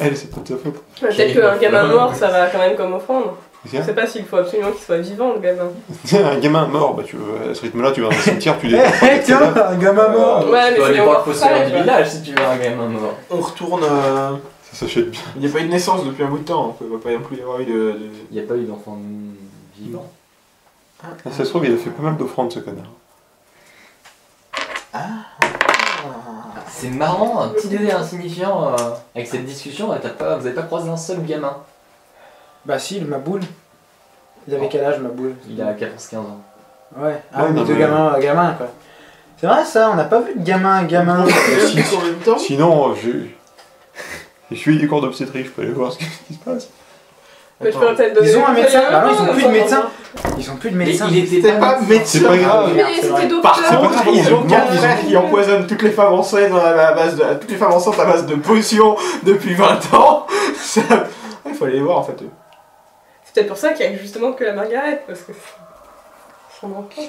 Elle, c'est pas de sa faute. Peut-être qu'un gamin mort, ça va quand même comme offrande. Je Tiens, sais pas s'il faut absolument qu'il soit vivant, le gamin. un gamin mort, bah tu veux, à ce rythme-là, tu vas dans un cimetière, tu Eh tiens, un gamin mort. Ouais, Tu mais dois aller c'est voir le encore fossé pareil, du quoi. village si tu veux un gamin mort. On retourne. Ça s'achète bien. Il n'y a pas eu de naissance depuis un bout de temps, il ne va pas non plus y avoir eu de. Il n'y a pas eu d'enfant vivant. Ça se trouve, il a fait pas mal d'offrandes, ce connard. C'est marrant, un petit détail insignifiant avec cette discussion, vous n'avez pas croisé un seul gamin. Bah si, ma boule. Il avait quel âge ma boule? Il a 14-15 ans. Ouais, ah Ouais, oui, mais non, deux mais- gamins quoi. C'est vrai ça, on n'a pas vu de gamin. Combien de temps? Sinon, je suis des cours d'obstétrique, je peux aller voir ce qui se passe. Mais je peux peut-être donner. Ils ont un des médecin? feuilles Bah non, ils ont à plus de main, médecin. enfin. Ils ont plus de Mais médecin. il était C'était pas médecin. C'est pas grave. Mais c'est c'était vrai. docteur. Par C'est pas contre, grave, ils ont on quatre ils ont- frères qui empoisonnent toutes les femmes enceintes à base de toutes les femmes enceintes à base de potions depuis 20 ans. Ça... Il faut aller les voir en fait. C'est peut-être pour ça qu'il y a justement que la Margaret, parce que. Son enfant.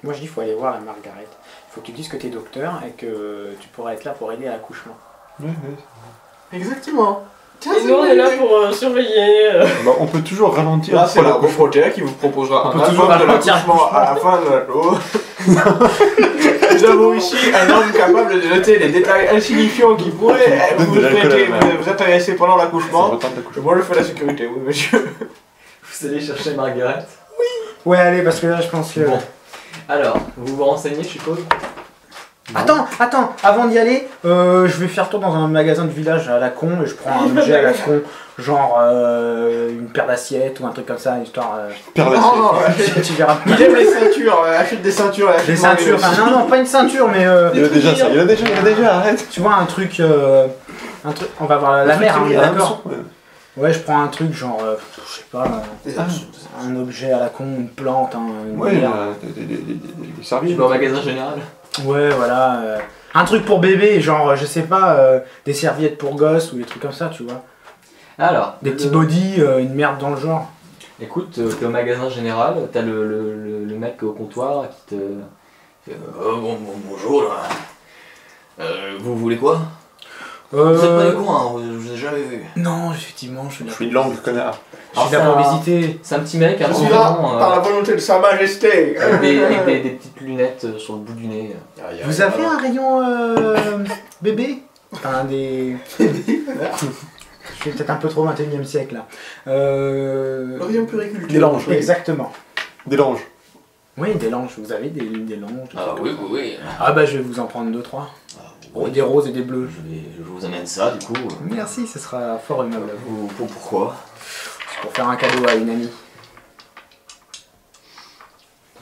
Moi je dis faut aller voir la Margaret. Il faut que tu dises que t'es docteur et que tu pourras être là pour aider à l'accouchement. Ouais, ouais. Exactement. Tiens, Et nous, on est là pour surveiller. Bah, on peut toujours ralentir. Là, c'est la la Frontière qui vous proposera On un peut toujours album de ralentir l'accouchement à la fin de la Nous avons ici un homme capable de noter les détails insignifiants qui pourraient Donne vous de l'alcool à la main. vous intéresser pendant Ça l'accouchement. retarde l'accouchement. Moi, je fais la sécurité, oui, monsieur. Vous allez chercher Margaret. Ouais allez parce que là je pense que... Bon. Alors, vous vous renseignez, je suppose. Attends, avant d'y aller, je vais faire tour dans un magasin de village à la con et je prends un objet à la con, genre une paire d'assiettes ou un truc comme ça, histoire... Père Non, non, tu verras. il aime les ceintures, achète des ceintures. Des achète-moi ceintures, des- enfin non, pas une ceinture mais... Il a déjà ça, il a déjà, arrête. Tu vois un truc, on va voir la mer, hein, on est d'accord. Ouais, je prends un truc genre, je sais pas, un objet à la con, une plante, une Ouais, bière. des Tu serviettes. vas au magasin général. Ouais, voilà. Un truc pour bébé, genre, je sais pas, des serviettes pour gosses ou des trucs comme ça, tu vois. Alors, Des petits body, une merde dans le genre. écoute, t'es au magasin général, t'as le mec au comptoir qui te fait bonjour là. Vous voulez quoi? Vous êtes pas des cons, hein, je vous ai jamais vu. Non, effectivement, je suis Je là. suis de langue, connard. Je suis là pour visiter. C'est un petit mec, un Je peu suis là rond, par la volonté de Sa Majesté. avec des petites lunettes sur le bout du nez. Vous avez un rayon bébé? Enfin, des... Je suis peut-être un peu trop 21e siècle là. L'Orient puriculture. Des langes, exactement. Des langes. Oui, des langes, vous avez des langes. des Ah trucs oui, comme ça. oui, oui. Ah bah je vais vous en prendre 2-3. Bon, Des roses et des bleus. je vous amène ça du coup. Merci, ce sera fort aimable à vous. Pourquoi? C'est pour faire un cadeau à une amie.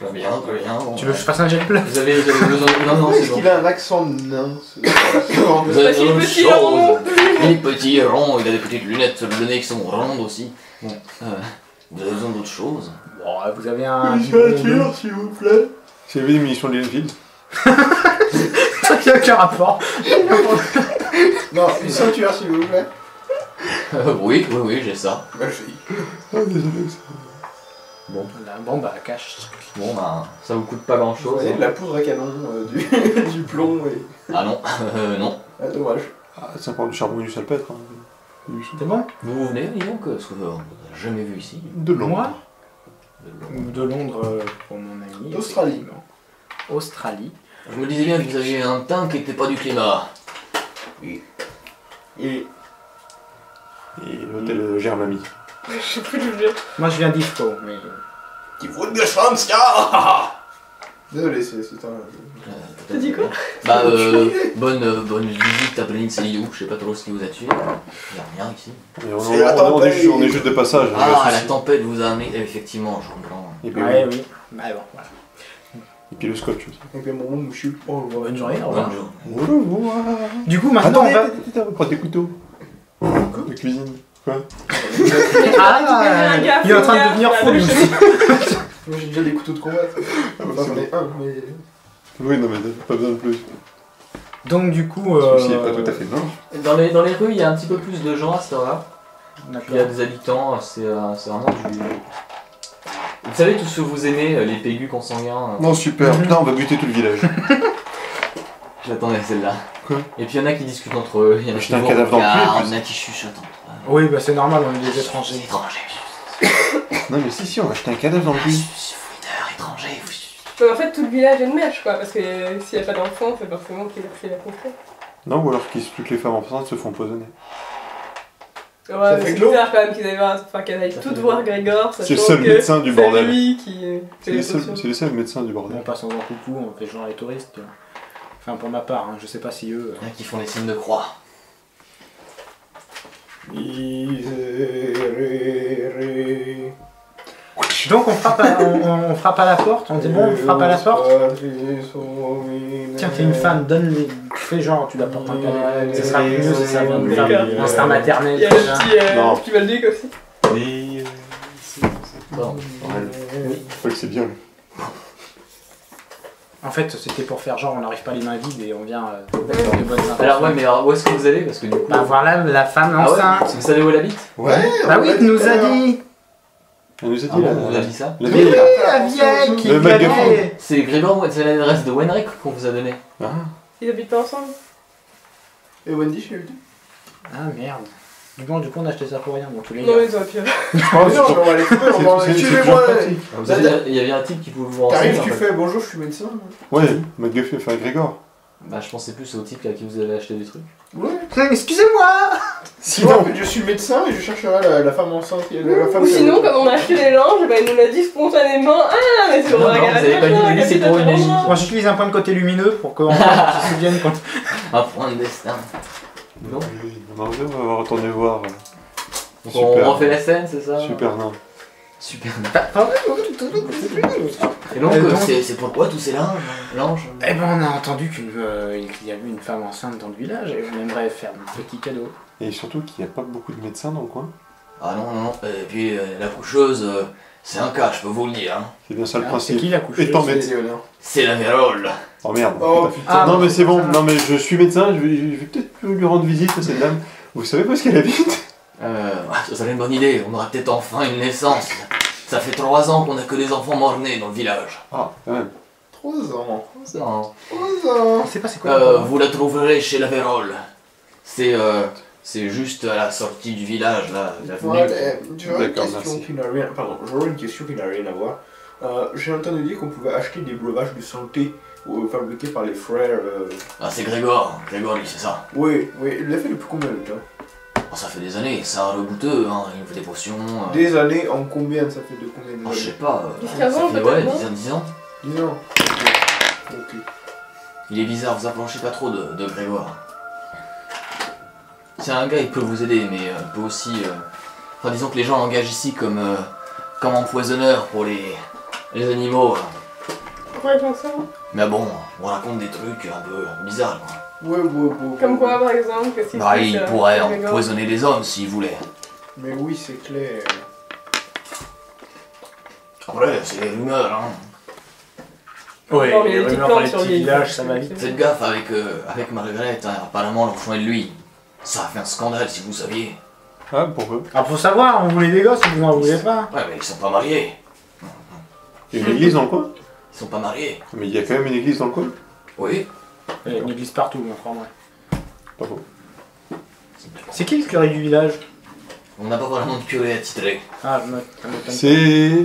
Très bien, très bien. Bon, Tu veux que je fasse un gel plat? vous avez besoin... Non, non, c'est Est-ce bon. qu'il a un accent de nain Vous avez Parce qu'il est besoin de petit, choses. rond. Il est petit, rond, il a des petites lunettes sur le nez qui sont rondes aussi. Bon, vous avez besoin d'autre chose? Bon, vous avez un... Une ceinture, s'il vous plaît. C'est vu les munitions de Linfield. Ça qui a aucun rapport. Non, une ceinture, s'il vous plaît. Oui, j'ai ça. Merci. Ah, désolé. Voilà, bon bah cache. Bon, ben, ça vous coûte pas grand Vous chose. voyez de la poudre à canon, du plomb et... Ah non, non. Ah, dommage. Ah, c'est encore du charbon et du salpêtre. Hein. C'est bon? Vous vous venez, dis donc, parce qu'on ne vous a jamais vu ici. De Londres. Moi? De Londres pour mon ami. D'Australie. effectivement. Australie. Je me disais bien que vous aviez un teint qui n'était pas du climat. Et... Et l'hôtel Germamy. Je sais plus d'où je viens. Moi je viens d'Ifco, mais... Die Wunderschwanz, Désolé, c'est un... T'as dit quoi? Bah, bonne visite à Planète Salidou, je sais pas trop ce qui vous a tué. Il n'y a rien ici. Et C'est la tempête. on est juste de passage. hein, Ah, pas de la souci. tempête vous a amené, effectivement, je comprends. Et puis, Ouais, oui. Bah bon, voilà. et puis le scotch aussi. Et puis mon monsieur... Oh, Bonne journée, au revoir. Bonne journée. Du coup, maintenant on va... Attends, prends tes couteaux. De cuisine. Quoi? Ah, il est en train de devenir fou, lui. Moi j'ai déjà des couteaux de combat. Enfin, j'en ai un, mais... Oui, non, mais pas besoin de plus. Donc du coup... Celui-ci n'est pas tout à fait non. Dans les rues, il y a un petit peu plus de gens à cette heure-là. Il y a D'accord. des habitants, c'est vraiment du... Vous savez tous ceux que vous aimez, les pégus consanguins. Non, super. Putain, on va buter tout le village. J'attendais celle-là. Quoi? Et puis il y en a qui discutent entre eux, il y en a qui J'étais un vous cadavre dans le regardent, cul, il y en a qui chuchotent entre eux. Oui, bah c'est normal, on est des étrangers. Non mais si, on va acheter un cadavre dans le cul. Fouineur, étranger, Mais en fait, tout le village est de mèche, quoi, parce que s'il n'y a pas d'enfants, c'est forcément qu'il a pris la conquête. Non, ou alors toutes les femmes enceintes se font empoisonner. Ouais, Ça mais fait c'est glauque. bizarre quand même qu'elle aille toutes voir Grégor, C'est le sachant seul que médecin du c'est bordel. lui qui fait C'est les les seuls potions. médecins du On bordel. passe en faisant coucou, on fait genre les touristes. Tu vois. Enfin, pour ma part, hein, je sais pas si eux. Il y en a qui font les signes de croix. Donc on frappe, on frappe à la porte, on dit bon, on frappe à la porte. Tiens, t'es une femme, donne-les. Fais genre, tu la portes un peu. Ça sera mieux si ça vient de D'accord. instinct maternel. Il y a tout ça. Non. le petit Valdic aussi. Bon. Je crois que c'est bien. En fait, c'était pour faire genre, on n'arrive pas les mains vides et on vient avec de bonnes intentions. Alors ouais, mais alors, où est-ce que vous allez? Parce que du coup... Bah voilà la femme Ah ouais, enceinte. vous savez où elle habite? Ouais, Bah oui, tu nous a dit. Elle nous a Ah dit bon, là. on vous a dit ça? La Mais oui, vieille. la vieille qui Le McGuffin. galait. C'est Grégor, c'est l'adresse de Wenrek qu'on vous a donné. Ah. Ils habitent ensemble. Et Wendy, je l'ai vu. Ah merde. Du coup, on a acheté ça pour rien, dans tous les Non, cas. mais ils auraient pu. Oh non, mais on va les trouver, on va C'est tuer-moi. toujours pratique. Vous savez, il y avait un type qui pouvait vous renseigner. T'arrives, en tu fait. fais bonjour, je suis médecin. Ouais, McGuffin, enfin Grégor. Bah je pensais plus au type à qui vous avez acheté des trucs. Ouais. Excusez-moi. Sinon, en fait, je suis médecin et je chercherai la femme enceinte. La femme Ou qui a- sinon, comme on a acheté les langes, bah, il nous l'a dit spontanément. Ah, mais c'est Non, pour non, regarder. vous avez pas dit, mais c'est pour une magie. Moi j'utilise un point de côté lumineux pour qu'on se souvienne quand. Un point de destin. Non. On va retourner voir. Donc Super. on refait la scène, c'est ça? Super nain. Super. Et Et donc, donc- c'est pourquoi tous ces langes? Eh ben on a entendu qu'il y avait une femme enceinte dans le village et on aimerait faire un petit cadeau. Et surtout qu'il n'y a pas beaucoup de médecins dans le coin. Ah non, non, non. Et puis la coucheuse, c'est un cas, je peux vous le dire. Hein. C'est bien ça le Ah, c'est principe. qui la coucheuse? Étant C'est médecin. Léonard. C'est la vérole. Oh merde. Oh putain. putain. Ah, non bon, mais c'est bon, ça. non mais je suis médecin, je vais peut-être lui rendre visite à cette dame. Vous savez pas ce qu'elle habite? Ça serait une bonne idée, on aura peut-être enfin une naissance. Ça fait 3 ans qu'on a que des enfants morts-nés dans le village. Ah, quand même. 3 ans. Ça, 3 ans. On sait pas c'est quoi. le problème. vous la trouverez chez la vérole. C'est juste à la sortie du village, là, l'avenue. Voilà, j'aurais une D'accord, question merci. qui n'a rien. Pardon, j'aurais une question qui n'a rien à voir. J'ai entendu dire qu'on pouvait acheter des breuvages de santé fabriqués par les frères. Ah, c'est Grégor. Grégor, lui, c'est ça. Oui, oui, il l'a fait depuis combien de temps? Oh, ça fait des années, ça a rebouteux, hein. Il nous fait des potions. Des années en combien? Ça fait de combien Ah, je sais d'années? pas. 15 ça ans, fait, peut-être, ouais, non 10 ans. 10 ans. Ok. Il est bizarre, vous approchez pas trop de Grégoire. C'est un gars, il peut vous aider, mais il peut aussi... Enfin, disons que les gens l'engagent ici comme empoisonneur pour les animaux. Pourquoi ils font ça? Mais bon, on raconte des trucs un peu bizarres, quoi. Ouais. Comme quoi, par exemple, qu'est-ce qui se Bah, passe, il pourrait Grégor empoisonner des hommes s'il voulait. Mais oui, c'est clair. Après, c'est des rumeurs, hein. Ouais, Non, mais les les petites rumeurs dans les plantes sur petits les- villages, ça va vite. Faites gaffe avec Margaret, hein. Apparemment l'enfant est de lui. Ça a fait un scandale si vous saviez. Ah, pourquoi? Ah, faut savoir, on voulait des gosses, vous en voulez pas. Ouais, mais ils sont pas mariés. Il y a une église dans le coin? Ils sont pas mariés. Mais il y a quand même une église dans le coin? Oui. Il y a une église partout, mon frère, moi. Pas faux. C'est qui le curé du village? On n'a pas vraiment de curé attitré. Ah, ça m'étonne. C'est...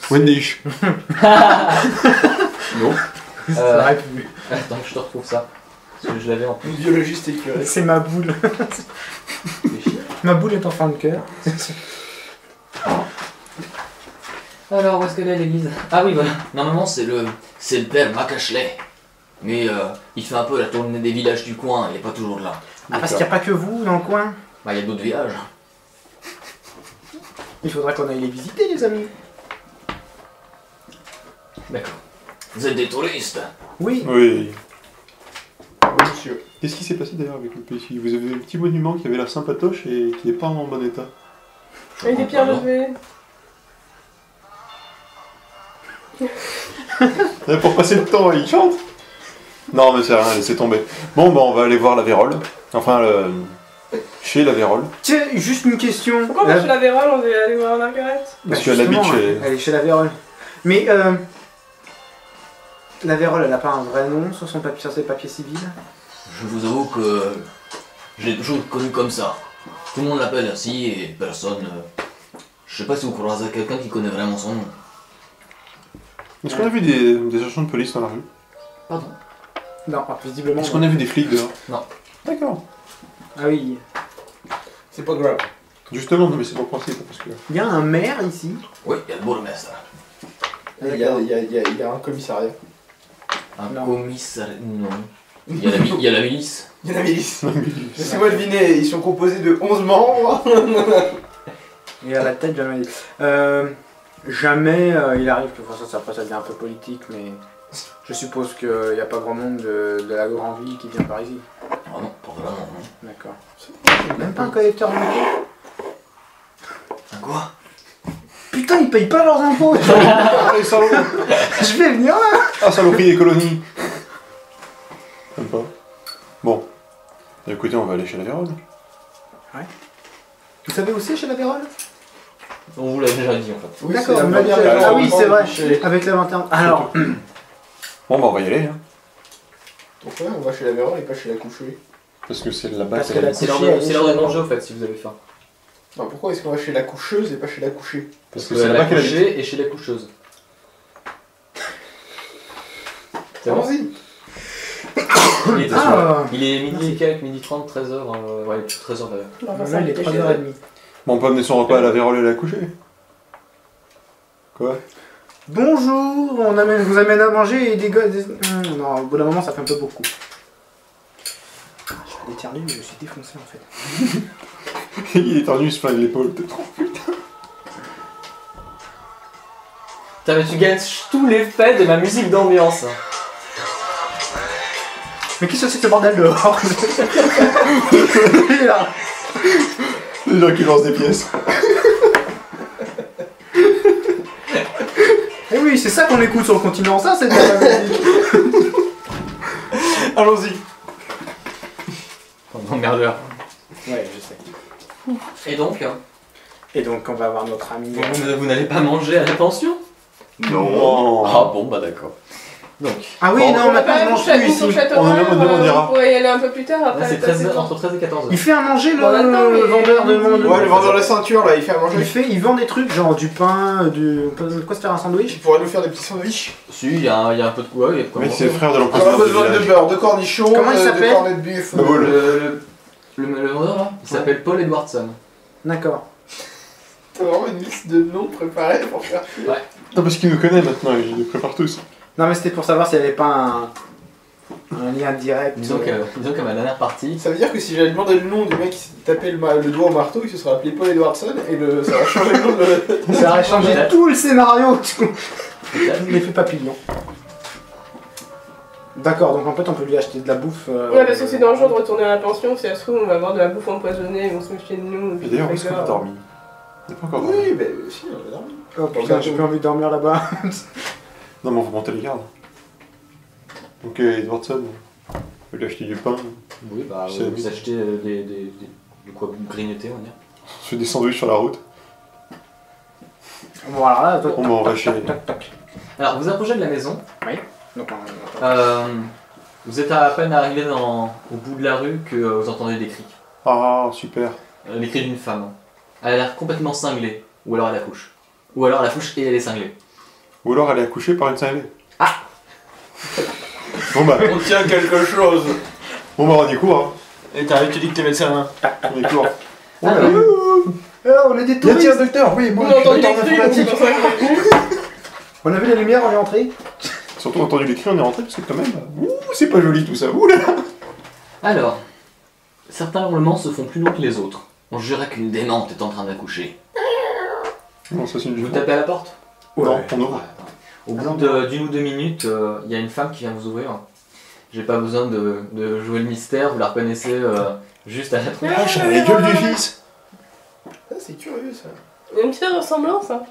Wendish. Non. Ça aurait pu. Attends, je te retrouve ça. Parce que je l'avais en plus. Une biologiste éclairée. C'est ma boule. Ma boule est en fin de cœur. Alors, où est-ce qu'elle est l'église? Ah oui, voilà. Normalement, c'est le père Macashley. Mais il fait un peu la tournée des villages du coin, il est pas toujours là. Ah, parce qu'il n'y a pas que vous dans le coin. Bah, il y a d'autres villages. Il faudra qu'on aille les visiter, les amis. D'accord. Vous êtes des touristes? Oui. Oui. Oui, monsieur. Qu'est-ce qui s'est passé d'ailleurs avec le pays? Vous avez un petit monument qui avait l'air sympatoche et qui n'est pas en bon état. Avec des pierres levées. Pour passer le temps, il chante? Non mais c'est rien, laissez tomber. Bon bah on va aller voir la vérole. Enfin, chez la vérole. Tiens, juste une question. Pourquoi on va chez la Vérole, on devait aller voir Margaret? Parce qu'elle habite justement, chez... Elle est chez la Vérole. Mais La Vérole, elle a pas un vrai nom sur sur ses papiers civils? Je vous avoue que je l'ai toujours connu comme ça. Tout le monde l'appelle ainsi et personne... Je sais pas si vous croisez quelqu'un qui connaît vraiment son nom. Est-ce qu'on a vu des agents de police dans la rue? Pardon? Non, visiblement. Est-ce qu'on a vu des flics dehors? Non. D'accord. Ah oui. C'est pas grave. Justement, non mais c'est pas le principe parce que... Il y a un maire ici. Oui, il y a le bourgmestre. Il y a un commissariat. Un Non. commissariat... Non. Il y a la milice. Il y a la milice. Laissez-moi deviner, ils sont composés de 11 membres. Et à la tête, jamais. Jamais il arrive que ça, après ça devient un peu politique, mais je suppose qu'il n'y a pas grand monde de la grande ville qui vient par ici. Ah non, pas vraiment, non. D'accord. Même pas un collecteur d'impôts? Un quoi? Putain, ils payent pas leurs impôts! Ah les salauds! Je vais venir là! Ah saloperie des colonies! Même pas. Bon. Écoutez, on va aller chez la Vérole. Vous savez où c'est chez la Vérole? On vous l'a déjà dit en fait. Oui, D'accord, c'est on la m'a dit. première Ah oui, c'est vrai, chez- avec la 21. Alors, Bon bah on va y aller, hein. Pourquoi on va chez la Vérole et pas chez la couchée? Parce que c'est là-bas Parce que que la- C'est l'heure de manger au fait si vous avez faim. Non, pourquoi est-ce qu'on va chez la coucheuse et pas chez la couchée? Parce que c'est là-bas la qu'elle habite. couchée et chez la coucheuse. C'est bon? Allons-y. Il est midi et quelques, midi 30, 13h. Ouais, 13h d'ailleurs. Enfin, là il est 3h30. Bon, on peut amener son repas à la Vérole et la coucher. Quoi? Bonjour, vous amène à manger et des gosses. Non, au bout d'un moment ça fait un peu beaucoup. Je suis éternué, mais je suis défoncé en fait. Il est éternu, il se flingue l'épaule. T'es trop... Putain, mais tu gâches tout l'effet de ma musique d'ambiance. Mais qu'est-ce que c'est que ce bordel dehors? Il est là. Les gens qui lancent des pièces. Eh oui, c'est ça qu'on écoute sur le continent, ça c'est de la musique. Allons-y. Emmerdeur. Ouais, je sais. Et donc, Et donc on va voir notre ami. vous n'allez pas manger à la pension? Non. Ah bon, bah d'accord. Donc, Ah oui, Bon, non, On va maintenant pas on aller mange au plus ici. château On noir, ira. on pourrait y aller un peu plus tard là après. c'est entre 13 et 14 Il heures. fait à manger le Bon, attends, mais- vendeur de monde. Ouais, le vendeur de ceinture là, il fait à manger. Il vend des trucs genre du pain, du. On peut quoi se faire un sandwich? Il pourrait nous faire des petits sandwichs. Si, il y a un peu de quoi, il y a de quoi Mec, c'est manger. le frère de On l'empereur a du besoin de village. beurre, de cornichons, Comment il de s'appelle cornets de bœuf. Bah, voilà. Le vendeur là, il s'appelle Paul Edwardson. D'accord. T'as vraiment une liste de noms préparés pour faire. Non, parce qu'il nous connaît maintenant, il les prépare tous. Non, mais c'était pour savoir s'il n'y avait pas un lien direct. Disons que ma dernière partie, Ça veut dire que si j'avais demandé le nom du mec qui s'est tapé le doigt au marteau, il se serait appelé Paul Edwardson et ça va changer le nom de. Ça aurait changé Peut-être. tout le scénario. L'effet papillon. D'accord, donc en fait on peut lui acheter de la bouffe. Ouais, parce que c'est dangereux de retourner à la pension, si ça se trouve, on va avoir de la bouffe empoisonnée, ils vont se méfier de nous. Et d'ailleurs, où est-ce qu'on a dormi? Il n'est pas encore dormi. Oui, mais si, on a dormi. Oh putain, j'ai plus envie de dormir là-bas. Non, mais on va monter les gardes. Donc, Edwardson, on peut lui acheter du pain. oui, bah, C'est vous bien. achetez de quoi grignoter, on va dire. On se fait des sandwichs sur la route. Bon, alors là, toi. Bon, bah, on va chez. Tac, tac. Alors, vous approchez de la maison. Donc, Vous êtes à peine arrivé au bout de la rue que vous entendez des cris. Ah, super. Les cris d'une femme. Elle a l'air complètement cinglée. Ou alors elle accouche. Ou alors elle accouche et elle est cinglée. Ou alors elle est accouchée par une cinglée. Ah. Bon, bah, On tient quelque chose. on y court, hein. Et tu dis que t'es médecin. On y court. Oh Ah, là là. on est des Y a-t-il touristes. un docteur? Oui, moi, On a entendu je les suis cris, docteur donc c'est informatique. pour ça qu'on est venus. On a vu la lumière, on est entré. Surtout on a entendu les cris, on est rentré parce que quand même, c'est pas joli tout ça. Ouh là là. Alors, certains hurlements se font plus longs que les autres. On jurait qu'une démente est en train d'accoucher. Non, ça c'est une Vous tapez à la porte? Non, on ouvre. Au Ah bout non. d'une ou deux minutes, il y a une femme qui vient vous ouvrir. J'ai pas besoin de jouer le mystère, vous la reconnaissez juste à la tronche. Ah, j'ai la gueule du fils. Ah, c'est curieux ça. Il y a une petite ressemblance, hein.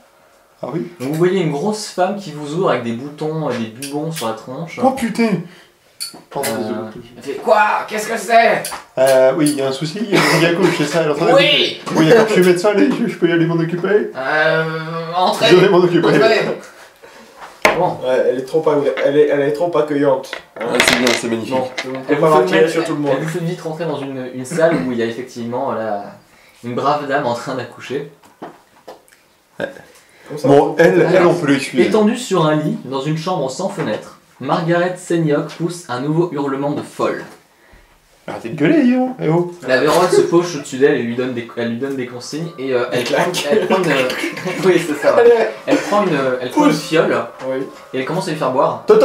Ah oui. Vous voyez une grosse femme qui vous ouvre avec des boutons, des bubons sur la tronche. Oh putain. Pardon, désolé. Elle fait quoi? Qu'est-ce que c'est? Oui, il y a un souci, il y a un couche, c'est ça, elle est en train de- Oui. Oui, d'accord, je suis médecin, allez, je peux y aller m'en occuper. Entrez. Je vais m'en occuper. Entrez. Bon. Ouais, elle est trop elle est trop accueillante. Hein. Ah, c'est bien, c'est magnifique. Bon. On Elle peut pas vous fait marquer mettre- sur tout le monde. Elle vous fait vite rentrer dans une salle où il y a effectivement une brave dame en train d'accoucher. Comme ça, Bon, elle, on peut l'excuser. Étendue sur un lit, dans une chambre sans fenêtre, Margaret Senyok pousse un nouveau hurlement de folle. Arrêtez de gueuler, Guillaume. Eh oh. La Vérole se penche au-dessus d'elle et lui donne des consignes et elle prend une... Oui, c'est ça. Ouais. Elle prend une fiole Oui. et elle commence à lui faire boire. Qu'est-ce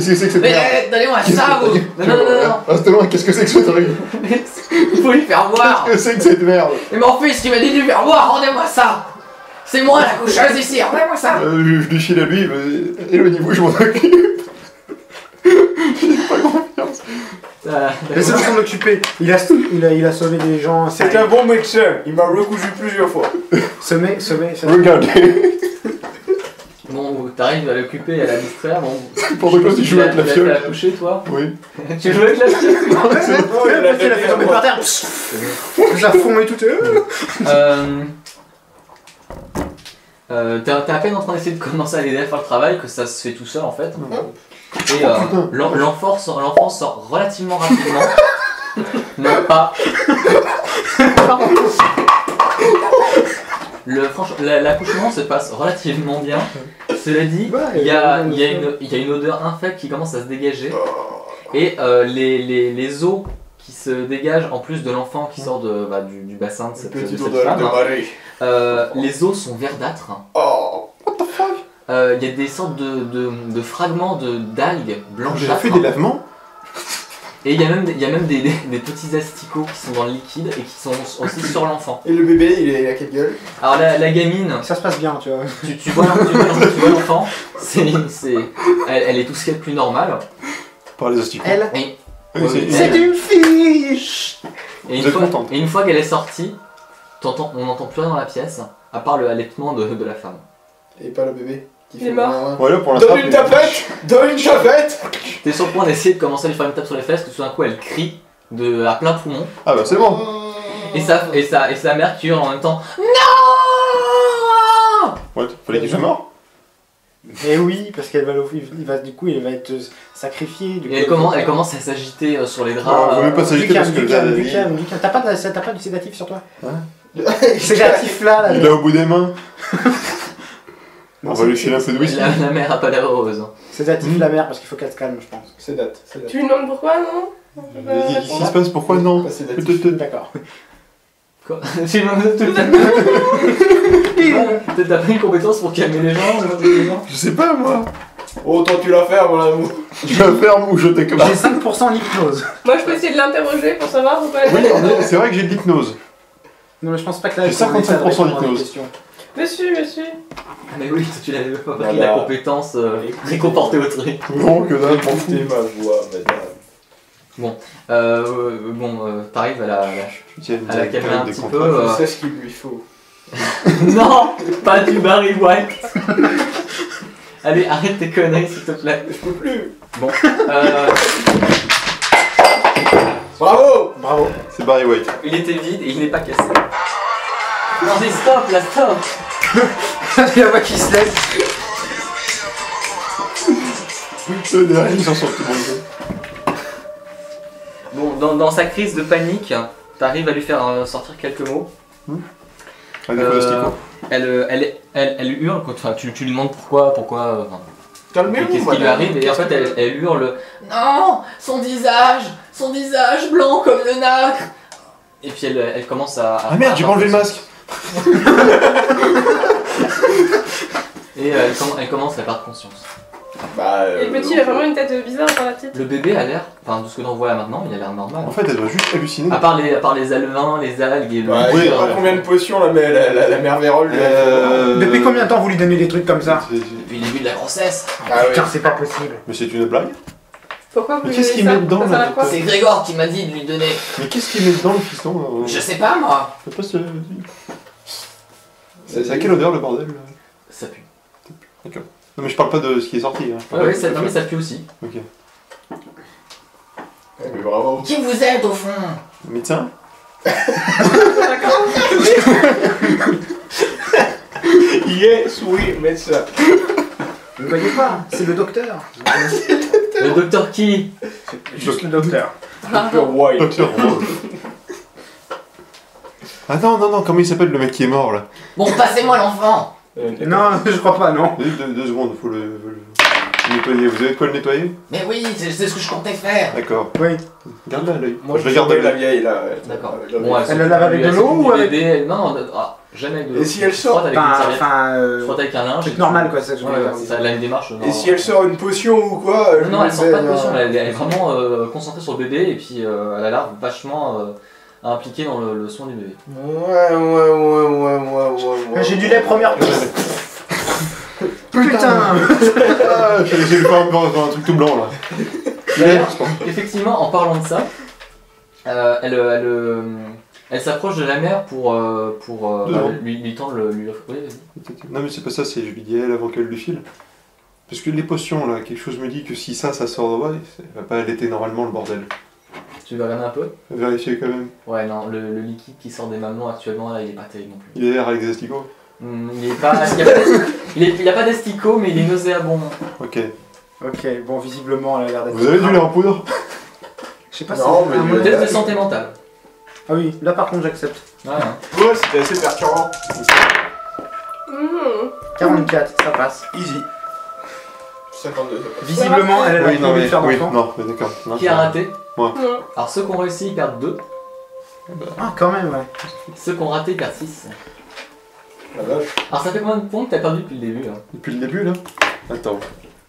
que c'est que cette Mais merde? donnez-moi ça, vous. Non. Reste-moi, qu'est-ce que c'est que ce truc? Il faut lui faire boire. Qu'est-ce que c'est que cette merde? Mais mon fils qui m'a dit de lui faire boire, rendez-moi ça. C'est moi la coucheuse ici, rendez-moi ça. Je lui file à lui, mais éloignez-vous, je m'en occupe. J'ai pas confiance. Laissez-le s'en occuper. Il a sauvé des gens. C'est un bon médecin, il m'a recousu plusieurs fois. Semé. Regardez. Bon, t'arrives à l'occuper, à la distraire, bon... Pendant que tu joues avec la Tu fiole. l'as couché, toi? Oui. Tu joues avec la fiole? Elle a fait tomber par terre. Ça fond et tout. T'es à peine en train d'essayer de commencer à l'aider à faire le travail que ça se fait tout seul en fait. Et l'enfant sort relativement rapidement. Non, pas. L'accouchement se passe relativement bien. Cela dit, il y a une odeur infecte qui commence à se dégager. Et les os qui se dégagent en plus de l'enfant qui sort du bassin de cette femme. Les os sont verdâtres. Oh, what the fuck? Il y a des sortes de fragments d'algues J'ai blanchâtres. fait des lavements. Et il y a même des petits asticots qui sont dans le liquide et qui sont aussi sur l'enfant. Et le bébé, il a quelle gueule? Alors la gamine, Ça se passe bien, tu vois. tu vois l'enfant, elle est tout ce qu'il y a de plus normal. Par les asticots. Elle. Et, Oui, C'est une fille. et Vous êtes contente. une fois qu'elle est sortie, on n'entend plus rien dans la pièce, à part le halètement de la femme. Et pas le bébé qui Il est fait mort. un- Voilà pour l'instant. Donne une tapette! Donne une chapette! T'es sur le point d'essayer de commencer à lui faire une tape sur les fesses, que tout d'un coup elle crie à plein poumon. Ah bah c'est bon. Et sa mère qui hurle en même temps. Non! Ouais, fallait qu'il soit mort. Et oui, parce qu'elle va du coup, il va être sacrifié. Et elle commence à s'agiter sur les Ah, draps. vaut mieux pas s'agiter parce que le gars, Lucas, t'as pas du sédatif sur toi? Sédatif là. il est au bout des mains. On va lui filer un peu de whisky. La mère a pas l'air heureuse. Sédatif la mère, parce qu'il faut qu'elle se calme, je pense. C'est date, c'est date. Tu lui demandes pourquoi, non? Qu'est-ce qui se passe? Pourquoi non? Pas sédatif. D'accord. Quoi? T'as pas une compétence pour calmer les gens? Je sais pas moi. Oh, toi tu la fermes, mon amour. Je la ferme ou je t'accorde. J'ai 5% en hypnose. Moi, je peux essayer de l'interroger pour savoir ou pas. Oui, c'est vrai que j'ai de l'hypnose. Non, mais je pense pas que là. J'ai 55% d'hypnose. Monsieur. Ah mais oui, tu l'avais pas pris Voilà. la compétence réconfortée au tri. Non, que dalle, m'en fous. Écoutez ma voix, madame. T'arrives à la calmer un petit peu. Je sais ce qu'il lui faut. Non, pas du Barry White. Allez, arrête tes conneries s'il te plaît. Je peux plus. Bon, Bravo! Bravo. C'est Barry White. il était vide et il n'est pas cassé. Non mais stop, là stop. Il y a pas qui se laisse. Derrière, ils s'en sortent tout le monde. Bon, dans sa crise de panique, t'arrives à lui faire sortir quelques mots. Avec des plasticots. Elle hurle, quoi. Enfin, tu lui demandes pourquoi, Calmez-vous, qu'est-ce qui lui arrive, et en fait elle hurle non, son visage blanc comme le nacre. Et puis elle commence à Ah merde, j'ai pas enlevé le masque. Et elle commence à perdre conscience. Bah, Et le petit, il a vraiment une tête bizarre dans la petite. Le bébé a l'air, enfin de ce que l'on voit là maintenant, il a l'air normal. En fait, elle doit juste halluciner. À part les alevins, les algues et le... Ouais, Oui, je sais pas ouais. combien de potions la mère Vérole lui a fait. Depuis combien de temps vous lui donnez des trucs comme ça? Depuis le début de la grossesse. Ah oui. Putain, c'est pas possible. Mais c'est une blague. Pourquoi vous Mais lui qu'est-ce donnez qu'il ça? met dedans, Ça sert là, à quoi? C'est Grégor qui m'a dit de lui donner. Mais qu'est-ce qu'il met dedans le fiston? Je sais pas moi. Faut pas se... C'est à quelle odeur le bordel? Ça pue. Non mais je parle pas de ce qui est sorti. Hein. Je parle Ouais, de- ça, non, mais ça pue aussi. Ok. Mais bravo. Qui vous êtes au fond? Médecin? Yes, oui, médecin. Vous ne voyez pas, c'est le docteur. Le docteur qui? C'est juste le docteur. Docteur White. Docteur Who. Ah non, comment il s'appelle le mec qui est mort là? Bon, passez-moi l'enfant. Non, je crois pas, non. Deux secondes, faut le nettoyer. Vous avez de quoi le nettoyer? Mais oui, c'est ce que je comptais faire. D'accord. Oui. Garde-la à l'œil. Moi, je regarde regardais la l'œil. vieille là. D'accord. La Bon, vieille. Elle le lave avec de l'eau ou avec... Non, jamais avec de l'eau. Et si elle Je sort frotte avec une serviette. Je frotte avec un linge. c'est normal quoi, c'est ça que je Ouais, voulais ouais, dire. c'est ça, la démarche. Et si elle sort une potion ou quoi Non, elle sort pas de potion, elle est vraiment concentrée sur le bébé et puis elle a l'air vachement impliquée dans le soin du bébé. Ouais. J'ai du lait première piste. Putain. Ah, j'ai vu faire un truc tout blanc là. D'ailleurs, effectivement, en parlant de ça, elle s'approche de la mère pour lui tendre le... Oui, vas-y. Non mais c'est pas ça, c'est je lui dis elle avant qu'elle lui file. Parce que les potions là, quelque chose me dit que si ça sort de là, ça va pas allaiter normalement le bordel. Tu veux regarder un peu? Vérifier quand même. Ouais, non, le liquide qui sort des mamelons actuellement, là, il est pas terrible non plus. Il est l'air avec des asticots. Il est pas... il a pas d'asticots, mais il est nauséabond. Ok. Ok, bon, visiblement, elle a l'air d'être... Vous avez du lait en poudre? Je sais pas Non, si... mais à mon il y a- avis- Test de santé mentale. Ah oui, là par contre j'accepte. Ouais, hein. Ouais, c'était assez perturbant. 44, ça passe. Easy. 52, ça passe. Visiblement, elle a Oui, l'air non de mais faire oui, d'enfant. non, mais d'accord. Non, Qui a raté? Non. Alors ceux qui ont réussi, ils perdent 2. Ah, quand même, ouais. Ceux qui ont raté, ils perdent 6. La vache. Alors ça fait combien de points que t'as perdu depuis le début hein? Depuis le début là. Attends.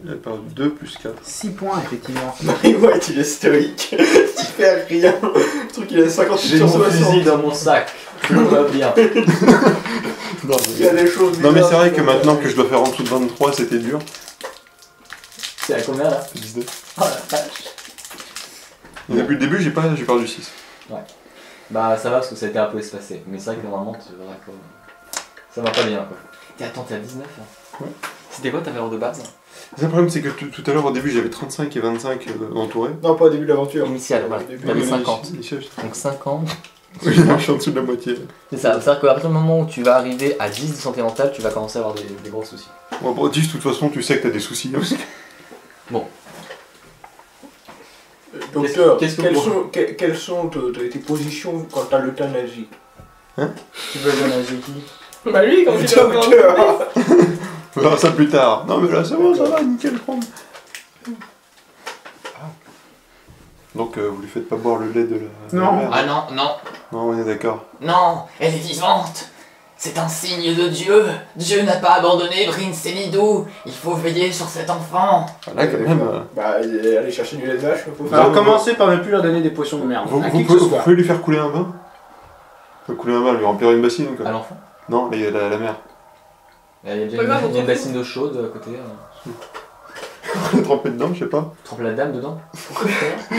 Il a perdu 2 plus 4. 6 points, effectivement. Barry White, il est stoïque. Il fait rien. Le truc, il a 58 J'ai sur mon 60. fusil dans mon sac. Tout va bien. Non, Il y a des choses. non mais c'est vrai que bizarres. maintenant que je dois faire en dessous de 23, c'était dur. C'est à combien là? C'est 19. Oh la vache. Et depuis le début, j'ai perdu 6. Bah ça va parce que ça a été un peu espacé. Mais c'est vrai que normalement, ça va pas bien quoi. Attends, t'es à 19 là? Ouais. C'était quoi ta valeur de base? Le problème, c'est que tout à l'heure, au début, j'avais 35 et 25 entourés. Non, pas au début de l'aventure. Initial, voilà. Au début. T'avais Oui, 50. initial, Donc 50. Oui, je suis en dessous de la moitié. C'est ça, c'est-à-dire qu'à partir du moment où tu vas arriver à 10 de santé mentale, tu vas commencer à avoir des gros soucis. Bon, bon, 10, de toute façon, tu sais que t'as des soucis. Hein, parce que- Docteur, Qu'est-ce que quelles sont tes positions quant à l'euthanasie? Tu veux donner à qui? Bah lui, quand il est en Docteur. On verra ça plus tard. Non, mais là, c'est bon, ça va, nickel, prendre. Donc, vous lui faites pas boire le lait de la Non. mère? Ah non, non, Non, on est d'accord. non, elle est vivante. C'est un signe de Dieu. Dieu n'a pas abandonné Brin Selidou. Il faut veiller sur cet enfant. Ah, là, quand même. Bah, allez chercher du lait de vache. faut faire. Alors commencez par ne plus leur donner des potions de merde. Vous, À vous qui que ce pouvez, vous soit. pouvez lui faire couler un bain? Vous pouvez couler un bain, lui remplir une bassine, À quoi. l'enfant. Non, la mère. Il y a déjà Pas grave, on il y a une s'en bassine d'eau chaude à côté. Tremper dedans, je sais pas. Trempe la dame dedans.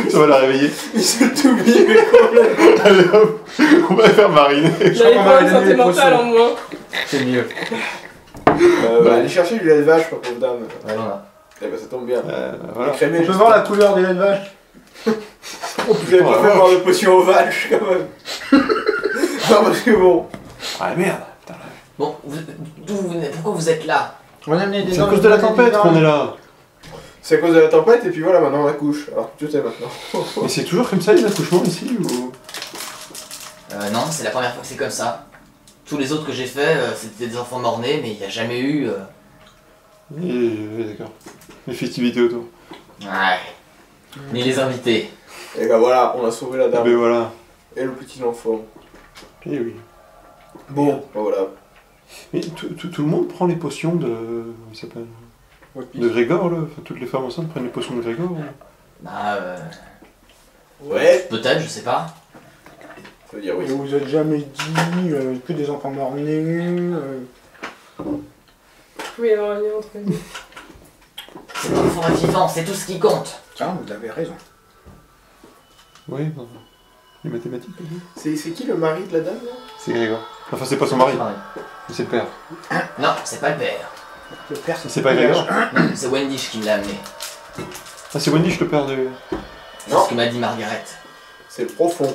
Ça va la réveiller. Il s'est tout mis, mais complètement. Allez hop, on va la faire mariner. J'avais qu'on va pas lui une donner santé des mentale potions. en moins. C'est mieux. Bah, allez chercher du lait de vache, ma pauvre dame. Ouais, voilà. Eh bah, ça tombe bien. Voilà. Écrémé, On peut voir la couleur du lait de vache? Vous avez pas fait avoir de potion aux vaches, quand même. Non, parce que bon. Ah merde. Putain, Bon, d'où vous venez? Pourquoi vous êtes là? On a amené des c'est à cause de la tempête qu'on est là. C'est à cause de la tempête, et puis voilà, maintenant on accouche. Alors, tu sais maintenant. Et c'est toujours comme ça les accouchements ici ou... Non, c'est la première fois que c'est comme ça. Tous les autres que j'ai fait, c'était des enfants morts-nés, mais il n'y a jamais eu... D'accord. Les festivités autour. Ouais. Ni les invités. Et bah voilà, on a sauvé la Ah dame. ben voilà. Et le petit enfant. Eh oui. Bon, bah voilà. Mais tout le monde prend les potions de... Comment il s'appelle? Ouais, De Grégor là. Enfin, toutes les femmes enceintes prennent les potions de Grégor. Ou... Bah, Ouais. peut-être, je sais pas. Ça veut dire oui. Je vous ai jamais dit que des enfants morts-nés. Oui, il y avoir un lien entre les deux. Cet enfant est vivant, c'est tout ce qui compte. Tiens, vous avez raison. Oui, non. Les mathématiques. oui. C'est qui le mari de la dame là? C'est Grégor. Enfin, c'est pas son mari, mais c'est le père. Non, c'est pas le père. Le père, C'est pas Grégor? Non, c'est Wendish qui me l'a amené. Ah, c'est Wendish le père de... C'est Non. ce que m'a dit Margaret. C'est le profond.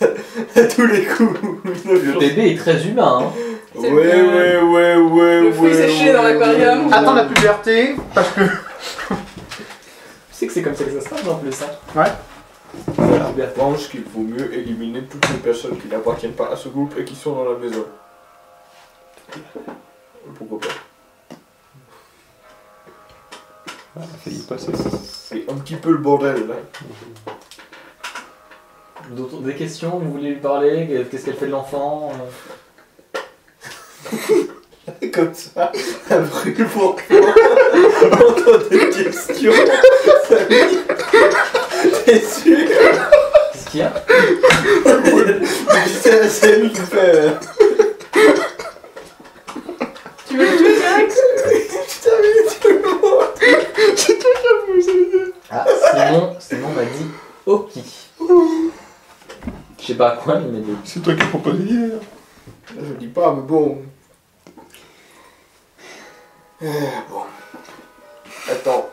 À tous les coups. Le bébé est très humain, hein. C'est Ouais. le fruit séché dans l'aquarium. Attends la puberté, parce que... Tu sais que c'est comme ça que ça se passe en plus, ça. Ouais. Je pense qu'il vaut mieux éliminer toutes les personnes qui n'appartiennent pas à ce groupe et qui sont dans la maison. Pourquoi pas? Ah, ça a failli passer. C'est un petit peu le bordel là. Des questions, vous voulez lui parler? Qu'est-ce qu'elle fait de l'enfant? Comme ça, un brûle pour on entend des questions. T'es sûr? Qu'est-ce qu'il y a? C'est lui qui fait. Tu veux le tuer direct? Putain, mais tout le monde. C'est toi qui as posé. Ah, Simon m'a dit ok. Je sais pas à quoi, mais il m'a dit ok. C'est toi qui as proposé hier. Je dis pas, mais bon. Bon. Attends.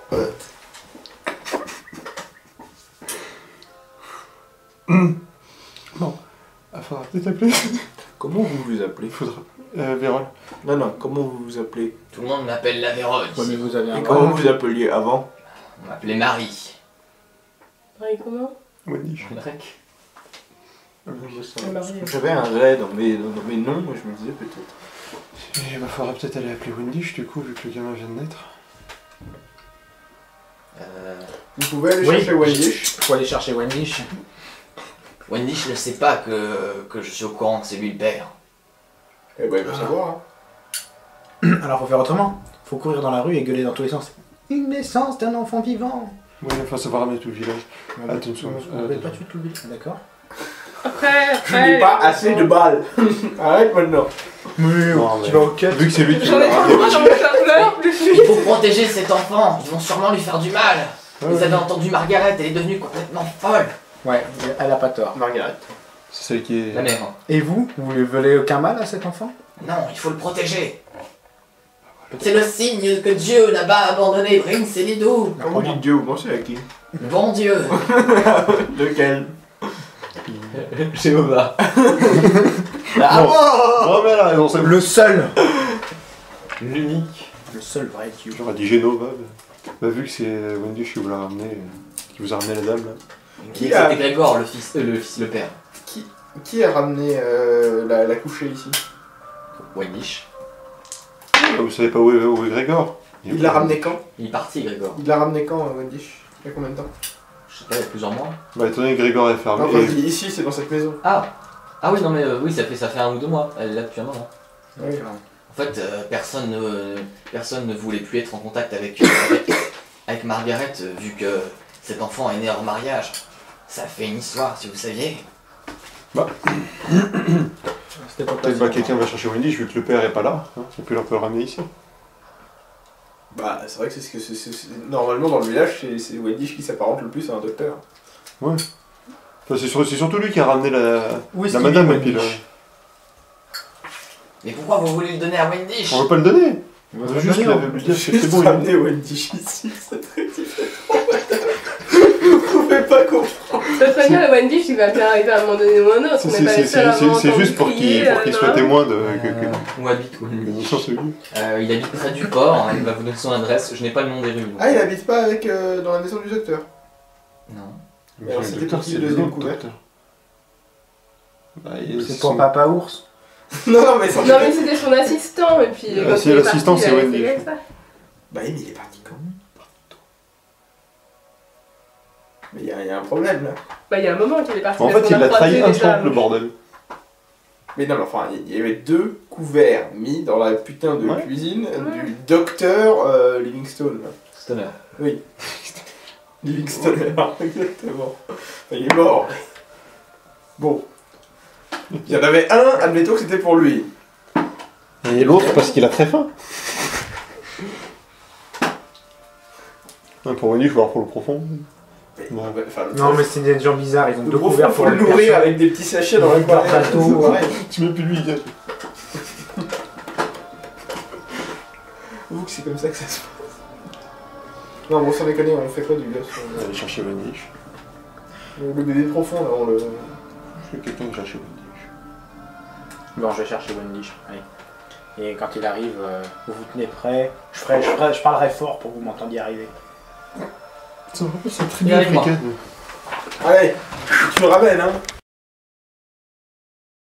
Bon. Ah, faudra peut-être appeler. Comment vous vous appelez? Faudra. Vérole. Non, comment vous vous appelez? Tout le monde m'appelle la Véronne. Ouais, mais vous avez un Et comment vous vous appeliez avant? On m'appelait Marie. Marie comment? Wendy. Grec. J'avais un Ray dans mes noms, et je me disais peut-être. Il faudra peut-être aller appeler Wendy, du coup, vu que le gamin vient de naître. Vous pouvez aller Oui, chercher Wendy. Faut aller chercher Wendy. Wendy, je ne sais pas que je suis au courant que c'est lui le père. Eh ben, il va savoir. Hein. Alors faut faire autrement. Faut courir dans la rue et gueuler dans tous les sens. Une naissance d'un enfant vivant. Ouais, enfin, ça va ramener tout le village. Attention. On ne pas tuer tout le village, d'accord? Après. Je n'ai pas assez de balles. Arrête maintenant. Non, mais- tu vas au quête. Vu que c'est lui qui J'en ai pas dans mon chargeur, plus Il vite. faut protéger cet enfant, ils vont sûrement lui faire du mal. Ouais, Vous avez entendu Margaret, elle est devenue complètement folle. Ouais, elle a pas tort. Margaret. C'est celle qui est. La mère. Et vous ne voulez aucun mal à cet enfant? Non, il faut le protéger. C'est le signe que Dieu n'a pas abandonné Prince et Lidou. Quand vous dites Dieu, vous pensez à qui? Bon Dieu. Lequel? Jéhovah. Non, mais elle a raison, c'est Le seul. L'unique. Le seul vrai Dieu. J'aurais dit Genova. Bah, vu que c'est Wendy qui vous l'a ramené, qui vous a ramené la dame là. Qui a- C'était Grégor, le père. Qui a ramené la couchée ici? Wendish. Ah, vous savez pas où est Grégor? Il l'a ramené quand? Il est parti, Grégor. Il l'a ramené quand, Wendy? Il y a combien de temps? Je sais pas, il y a plusieurs mois. Bah, étant donné que Grégor est fermé. Non, quand je dis ici, c'est dans cette maison. Ah oui, non mais oui, ça fait 1 ou 2 mois. Elle est là depuis un moment. Oui. En fait, personne ne voulait plus être en contact avec Margaret, vu que cet enfant est né hors mariage. Ça fait une histoire, si vous saviez. C'était pas Peut-être que quelqu'un va chercher Wendy, vu que le père est pas là. Hein, et puis on peut le ramener ici. Bah, c'est vrai que c'est ce que normalement dans le village, c'est Wendy qui s'apparente le plus à un docteur. Enfin, c'est surtout lui qui a ramené Où est-ce la qu'il madame est, et puis Wendish Mais pourquoi vous voulez le donner à Wendish? On veut pas le donner. On On va veut juste donner, lui dire que c'est bon. ramener Wendy ici, c'est très différent. Vous pouvez pas comprendre. De toute manière, le Wendy, il va bien arriver à un moment donné ou un autre. On n'est pas les seuls à avoir C'est entendu juste pour crier, qu'il soit non. témoin de. Où habite Que Wendish? ça, c'est lui. Il habite près du port, hein, il va vous donner son adresse. Je n'ai pas le nom des rues. donc, Ah, il habite pas avec dans la maison du docteur. Non. Alors, Le c'était docteur, pour qui c'est le deuxième l'autre couvert? docteur. Bah, il- C'est pour Papa Ours. Non, mais sans Non, mais c'était son assistant, et puis. Ah, quand si, il est l'assistant, parti, c'est il a Wendy. fait comme ça. Bah, mais il est parti quand? Mais il y a un problème là. Bah, il y a un moment qu'il est parti. En parce fait, qu'on il l'a trahi croisé déjà. instant, le bordel. Mais non, mais enfin, il y avait 2 couverts mis dans la putain de Ouais. cuisine Ouais. du docteur Livingstone. Là. Stoner. Oui. Livingstone, exactement. Enfin, il est mort. Bon. Il y en avait un, admettons que c'était pour lui. Et l'autre parce qu'il a très faim. Pour Wendy, je vais voir pour le profond. Mais, Bon. enfin, Non, mais c'est des gens bizarres, ils ont le deux profond, couverts faut pour le les nourrir personnes. avec des petits sachets dans Dans le leur bateau, ouais. Tu mets plus lui, gars. Vous que c'est comme ça que ça se passe. Non, bon, sans déconner, on fait quoi du gosse? On va aller chercher Wendy. Le bébé profond, là, on le... Je fais quelqu'un qui cherche Wendy. Bon, je vais chercher Wendy. Allez. Et quand il arrive, vous vous tenez prêt. Je parlerai fort pour que vous m'entendiez arriver. C'est une tribu Il arrive pas. africaine. Allez, tu le ramènes, hein.